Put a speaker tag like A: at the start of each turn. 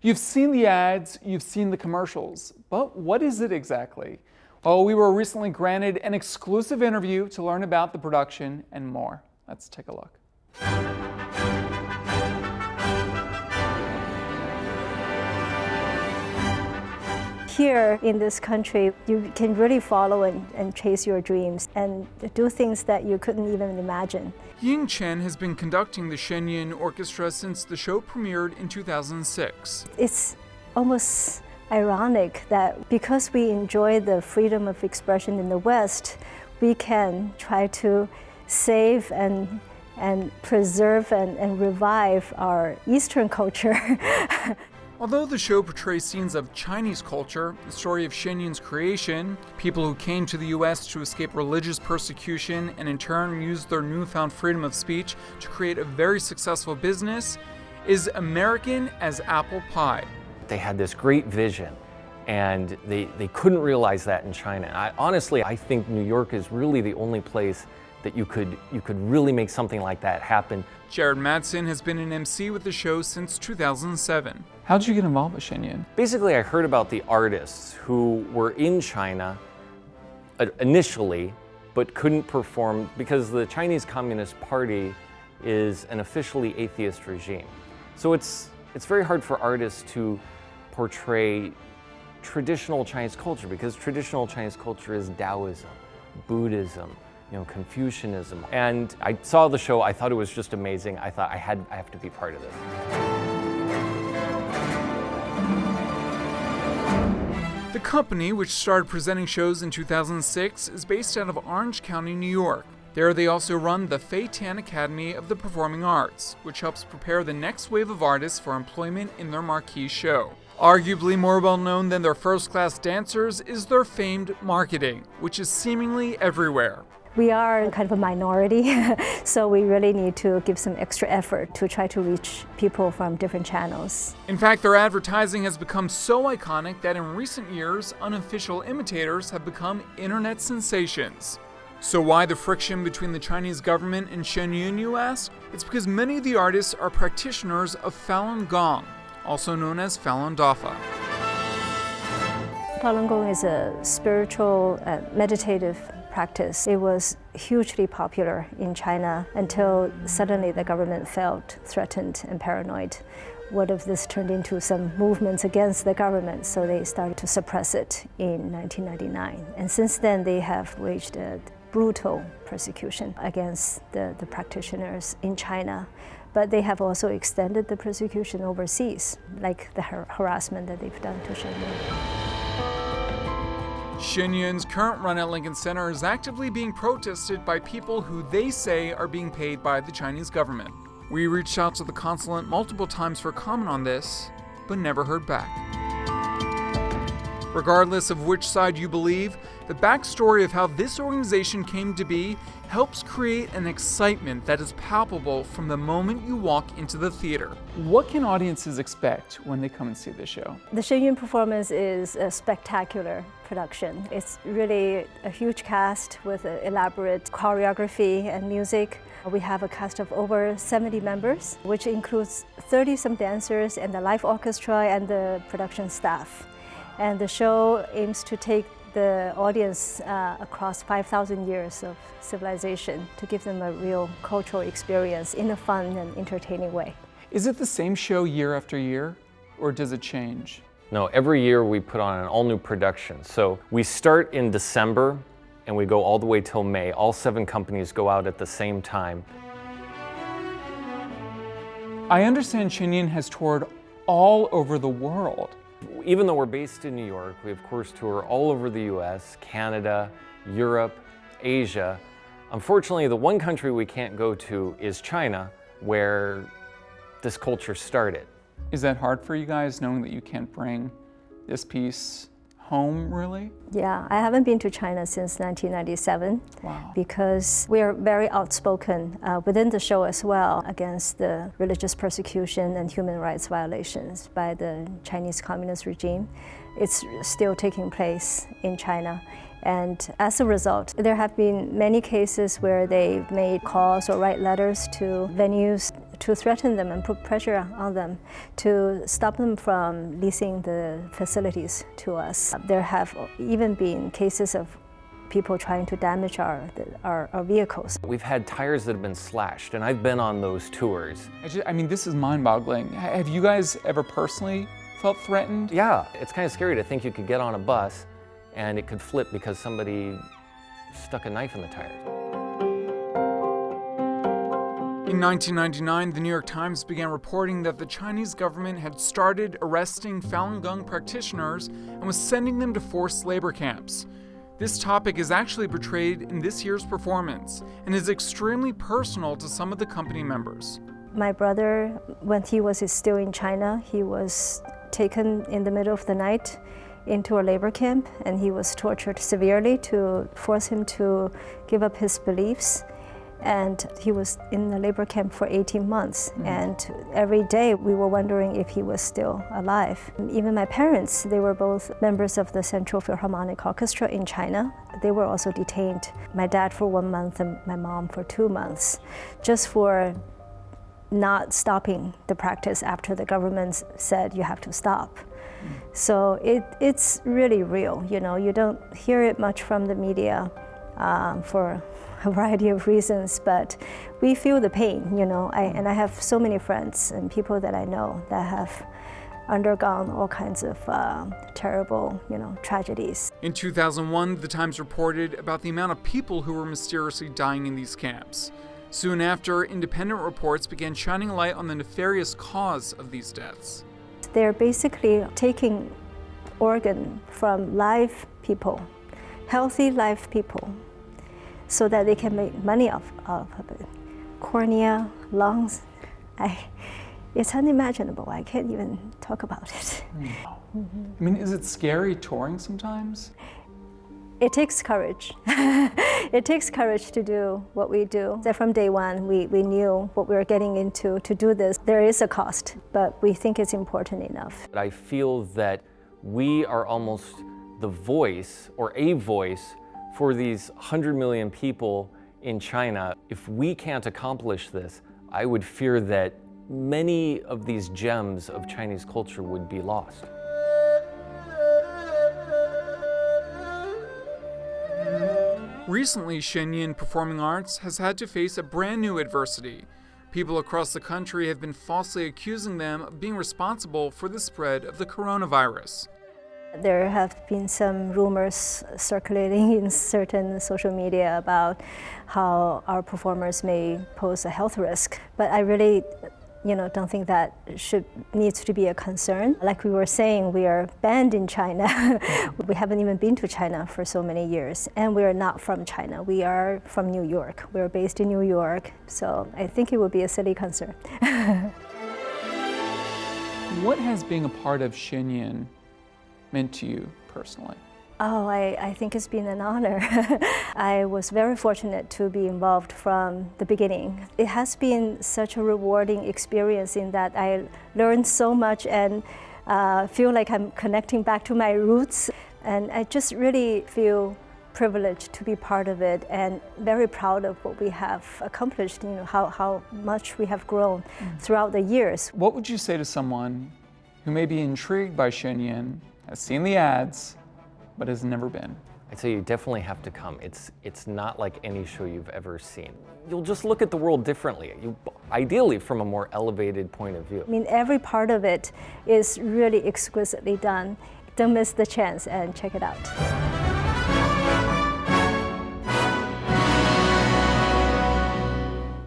A: You've seen the ads, you've seen the commercials, but what is it exactly? Well, we were recently granted an exclusive interview to learn about the production and more. Let's take a look.
B: Here in this country, you can really follow and chase your dreams and do things that you couldn't even imagine.
A: Ying Chen has been conducting the Shen Yun Orchestra since the show premiered in 2006.
B: It's almost ironic that because we enjoy the freedom of expression in the West, we can try to save and preserve and revive our Eastern culture.
A: Although the show portrays scenes of Chinese culture, the story of Shen Yun's creation, people who came to the U.S. to escape religious persecution and in turn used their newfound freedom of speech to create a very successful business, is American as apple pie.
C: They had this great vision, and they couldn't realize that in China. Honestly, I think New York is really the only place that you could really make something like that happen.
A: Jared Madsen has been an MC with the show since 2007. How did you get involved with Shen Yun?
C: Basically, I heard about the artists who were in China initially, but couldn't perform because the Chinese Communist Party is an officially atheist regime. So it's very hard for artists to portray traditional Chinese culture because traditional Chinese culture is Taoism, Buddhism, Confucianism. And I saw the show, I thought it was just amazing. I thought I have to be part of this.
A: The company, which started presenting shows in 2006, is based out of Orange County, New York. There they also run the Fei Tan Academy of the Performing Arts, which helps prepare the next wave of artists for employment in their marquee show. Arguably more well-known than their first-class dancers is their famed marketing, which is seemingly everywhere.
B: We are kind of a minority, so we really need to give some extra effort to try to reach people from different channels.
A: In fact, their advertising has become so iconic that in recent years, unofficial imitators have become internet sensations. So why the friction between the Chinese government and Shen Yun, you ask? It's because many of the artists are practitioners of Falun Gong, also known as Falun Dafa.
B: Falun Gong is a spiritual, meditative practice. It was hugely popular in China until suddenly the government felt threatened and paranoid. What if this turned into some movements against the government? So they started to suppress it in 1999. And since then, they have waged a brutal persecution against the practitioners in China. But they have also extended the persecution overseas, like the harassment that they've done to Shen Yun.
A: Shen Yun's current run at Lincoln Center is actively being protested by people who they say are being paid by the Chinese government. We reached out to the consulate multiple times for comment on this, but never heard back. Regardless of which side you believe, the backstory of how this organization came to be helps create an excitement that is palpable from the moment you walk into the theater. What can audiences expect when they come and see this show?
B: The Shen Yun performance is a spectacular production. It's really a huge cast with elaborate choreography and music. We have a cast of over 70 members, which includes 30-some dancers and the live orchestra and the production staff. And the show aims to take the audience across 5,000 years of civilization to give them a real cultural experience in a fun and entertaining way.
A: Is it the same show year after year, or does it change?
C: No, every year we put on an all-new production. So we start in December and we go all the way till May. All 7 companies go out at the same time.
A: I understand Shen Yun has toured all over the world.
C: Even though we're based in New York, we of course tour all over the US, Canada, Europe, Asia. Unfortunately, the one country we can't go to is China, where this culture started.
A: Is that hard for you guys, knowing that you can't bring this piece home, really?
B: Yeah, I haven't been to China since 1997.
A: Wow.
B: Because we are very outspoken within the show as well against the religious persecution and human rights violations by the Chinese Communist regime. It's still taking place in China. And as a result, there have been many cases where they've made calls or write letters to venues to threaten them and put pressure on them to stop them from leasing the facilities to us. There have even been cases of people trying to damage our vehicles.
C: We've had tires that have been slashed, and I've been on those tours.
A: I mean, this is mind-boggling. Have you guys ever personally felt threatened?
C: Yeah, it's kind of scary to think you could get on a bus and it could flip because somebody stuck a knife in the tires.
A: In 1999, the New York Times began reporting that the Chinese government had started arresting Falun Gong practitioners and was sending them to forced labor camps. This topic is actually portrayed in this year's performance and is extremely personal to some of the company members.
B: My brother, when he was still in China, he was taken in the middle of the night into a labor camp, and he was tortured severely to force him to give up his beliefs. And he was in the labor camp for 18 months. And every day we were wondering if he was still alive. Even my parents, they were both members of the Central Philharmonic Orchestra in China. They were also detained. My dad for 1 month and my mom for 2 months, just for not stopping the practice after the government said you have to stop. So it's really real. You know, you don't hear it much from the media for a variety of reasons, but we feel the pain, you know. I have so many friends and people that I know that have undergone all kinds of terrible, tragedies.
A: In 2001, the Times reported about the amount of people who were mysteriously dying in these camps. Soon after, independent reports began shining a light on the nefarious cause of these deaths.
B: They're basically taking organ from live people, healthy live people, so that they can make money off of it. Cornea, lungs, it's unimaginable. I can't even talk about it.
A: I mean, is it scary touring sometimes?
B: It takes courage. It takes courage to do what we do. So from day one, we knew what we were getting into. To do this, there is a cost, but we think it's important enough.
C: I feel that we are almost the voice, or a voice, for these 100 million people in China. If we can't accomplish this, I would fear that many of these gems of Chinese culture would be lost.
A: Recently, Shen Yun Performing Arts has had to face a brand new adversity. People across the country have been falsely accusing them of being responsible for the spread of the coronavirus.
B: There have been some rumors circulating in certain social media about how our performers may pose a health risk, but I really don't think that needs to be a concern. Like we were saying, we are banned in China. We haven't even been to China for so many years, and we are not from China. We are from New York. We're based in New York, so I think it would be a silly concern.
A: What has being a part of Shen Yun meant to you personally?
B: Oh, I think it's been an honor. I was very fortunate to be involved from the beginning. It has been such a rewarding experience in that I learned so much and feel like I'm connecting back to my roots. And I just really feel privileged to be part of it and very proud of what we have accomplished, how much we have grown throughout the years.
A: What would you say to someone who may be intrigued by Shen Yun, has seen the ads, but has never been?
C: I'd say you definitely have to come. It's not like any show you've ever seen. You'll just look at the world differently, ideally from a more elevated point of view.
B: I mean, every part of it is really exquisitely done. Don't miss the chance and check it out.